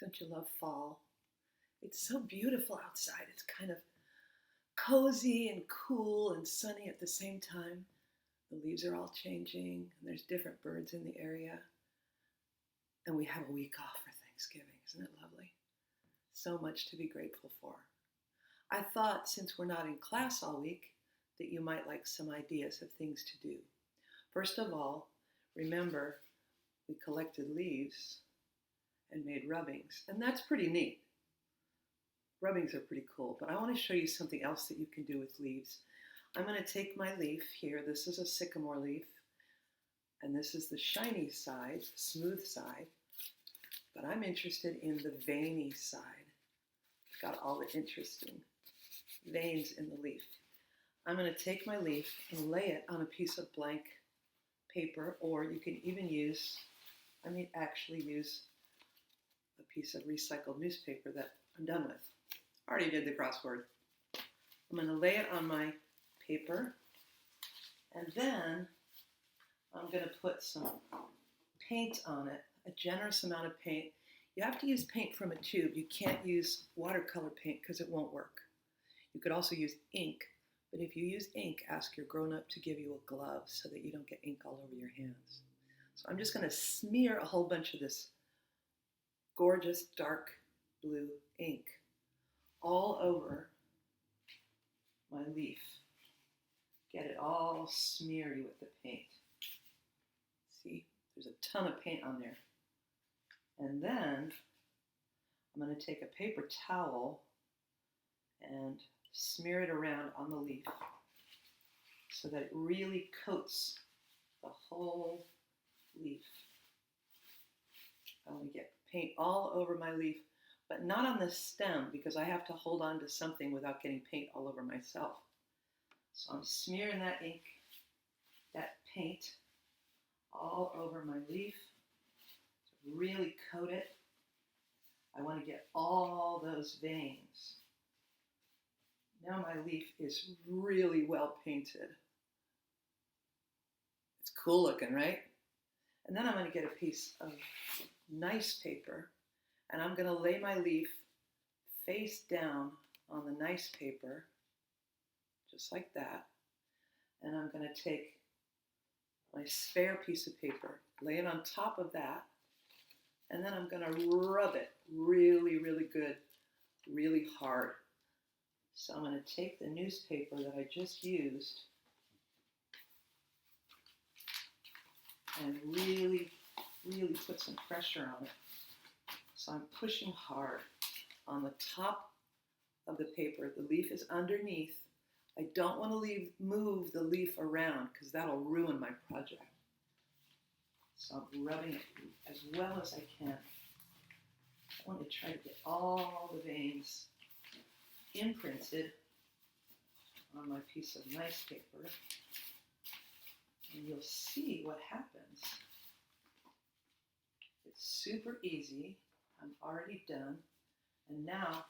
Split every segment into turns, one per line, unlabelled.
Don't you love fall? It's so beautiful outside. It's kind of cozy and cool and sunny at the same time. The leaves are all changing, and there's different birds in the area. And we have a week off for Thanksgiving. Isn't it lovely? So much to be grateful for. I thought, since we're not in class all week, that you might like some ideas of things to do. First of all, remember we collected leaves and made rubbings, and that's pretty neat. Rubbings are pretty cool, but I want to show you something else that you can do with leaves. I'm going to take my leaf here. This is a sycamore leaf, and this is the shiny side, smooth side, but I'm interested in the veiny side. It's got all the interesting veins in the leaf. I'm going to take my leaf and lay it on a piece of blank paper, or you can even use, actually use a piece of recycled newspaper that I'm done with. I already did the crossword. I'm going to lay it on my paper, and then I'm going to put some paint on it, a generous amount of paint. You have to use paint from a tube. You can't use watercolor paint because it won't work. You could also use ink, but if you use ink, ask your grown-up to give you a glove so that you don't get ink all over your hands. So I'm just going to smear a whole bunch of this gorgeous dark blue ink all over my leaf. Get it all smeary with the paint. See, there's a ton of paint on there. And then I'm going to take a paper towel and smear it around on the leaf so that it really coats the whole leaf. I want to get paint all over my leaf, but not on the stem because I have to hold on to something without getting paint all over myself. So I'm smearing that ink, that paint, all over my leaf to really coat it. I want to get all those veins. Now my leaf is really well painted. It's cool looking, right? And then I'm going to get a piece of nice paper, and I'm going to lay my leaf face down on the nice paper, just like that. And I'm going to take my spare piece of paper, lay it on top of that, and then I'm going to rub it really, really good, really hard. So I'm going to take the newspaper that I just used and really, really put some pressure on it. So I'm pushing hard on the top of the paper. The leaf is underneath. I don't want to move the leaf around because that'll ruin my project. So I'm rubbing it as well as I can. I want to try to get all the veins imprinted on my piece of nice paper. And you'll see what happens. It's super easy. I'm already done. And now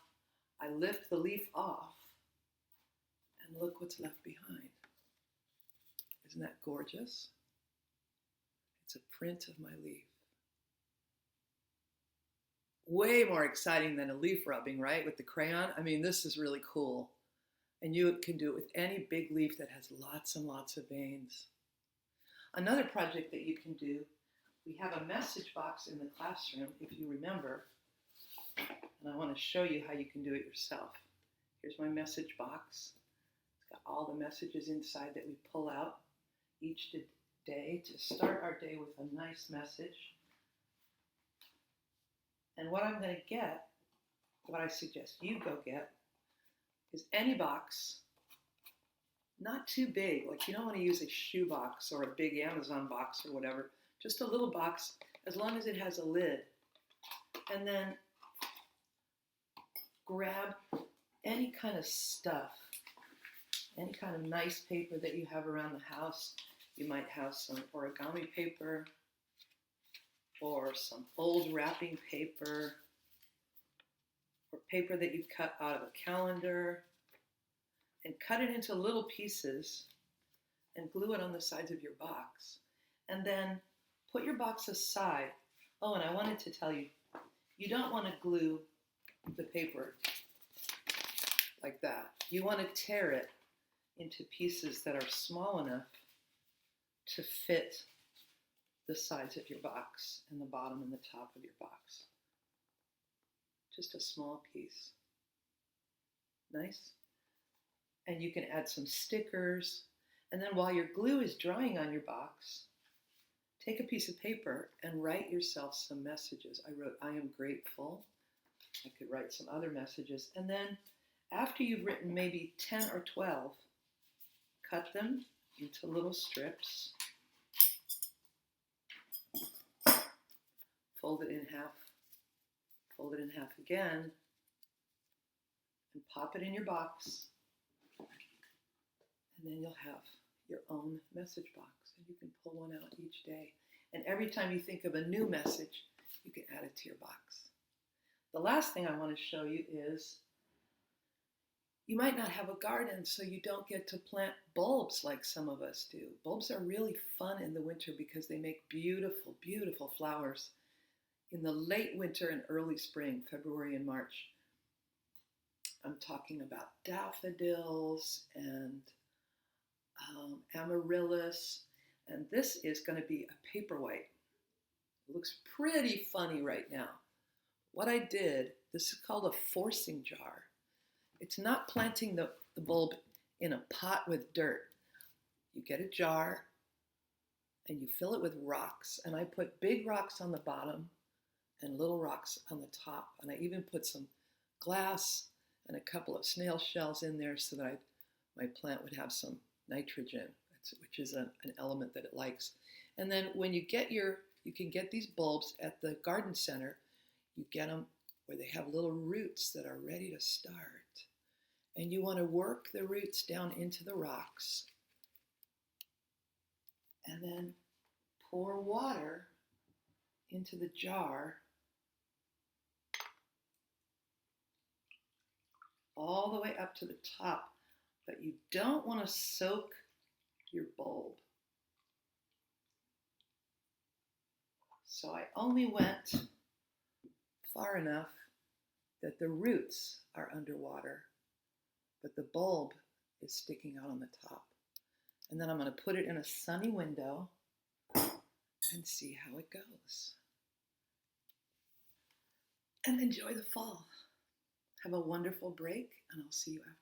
I lift the leaf off and look what's left behind. Isn't that gorgeous? It's a print of my leaf. Way more exciting than a leaf rubbing, right? With the crayon. I mean, this is really cool. And you can do it with any big leaf that has lots and lots of veins. Another project that you can do, we have a message box in the classroom, if you remember, and I want to show you how you can do it yourself. Here's my message box. It's got all the messages inside that we pull out each day to start our day with a nice message. And what I'm going to get, what I suggest you go get, is any box. Not too big, like you don't want to use a shoe box or a big Amazon box or whatever. Just a little box, as long as it has a lid. And then grab any kind of stuff, any kind of nice paper that you have around the house. You might have some origami paper or some old wrapping paper or paper that you cut out of a calendar. And cut it into little pieces and glue it on the sides of your box. And then put your box aside. Oh, and I wanted to tell you, you don't want to glue the paper like that. You want to tear it into pieces that are small enough to fit the sides of your box and the bottom and the top of your box. Just a small piece. Nice? And you can add some stickers. And then while your glue is drying on your box, take a piece of paper and write yourself some messages. I wrote, I am grateful. I could write some other messages. And then after you've written maybe 10 or 12, cut them into little strips. Fold it in half. Fold it in half again. And pop it in your box. And then you'll have your own message box. And you can pull one out each day. And every time you think of a new message, you can add it to your box. The last thing I want to show you is you might not have a garden, so you don't get to plant bulbs like some of us do. Bulbs are really fun in the winter because they make beautiful, beautiful flowers. In the late winter and early spring, February and March, I'm talking about daffodils and amaryllis. And this is going to be a paperwhite. It looks pretty funny right now. What I did, this is called a forcing jar. It's not planting the bulb in a pot with dirt. You get a jar and you fill it with rocks. And I put big rocks on the bottom and little rocks on the top. And I even put some glass and a couple of snail shells in there so that my plant would have some nitrogen, which is an element that it likes. And then when you can get these bulbs at the garden center. You get them where they have little roots that are ready to start. And you want to work the roots down into the rocks and then pour water into the jar all the way up to the top. But you don't want to soak your bulb. So I only went far enough that the roots are underwater, but the bulb is sticking out on the top. And then I'm going to put it in a sunny window and see how it goes. And enjoy the fall. Have a wonderful break, and I'll see you after.